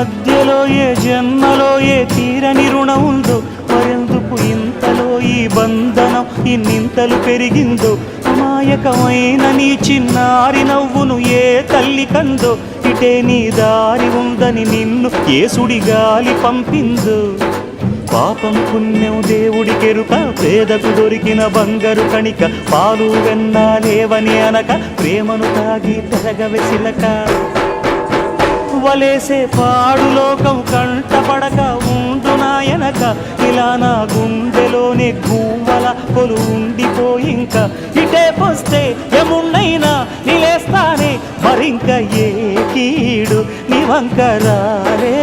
మధ్యలో ఏ జన్మలో ఏ తీరని రుణం ఉందో, మరెందుకు ఇంతలో ఈ బంధనం ఇన్నింతలు పెరిగిందో. అమాయకమైన నీ చిన్నారి నవ్వును ఏ తల్లి కందో, ఇటే నీ దారి ఉందని నిన్ను ఏ సుడిగాలి పంపిందో. పాపం పుణ్యం దేవుడికెరుక, పేదకు దొరికిన బంగారు కణిక, పాలు వెన్నాలేవని అనక ప్రేమను తాగి పెరగవెసిలక. వలేసే పాడు లోకం కంటపడక ఉండు నాయనక, ఇలా నా గుండెలోనే గువ్వల కొలు ఉండిపోయింక. ఇటే పోస్తే ఎమున్నైనా నిలేస్తానే, మరింక ఏ కీడు నీ వంక రాలే.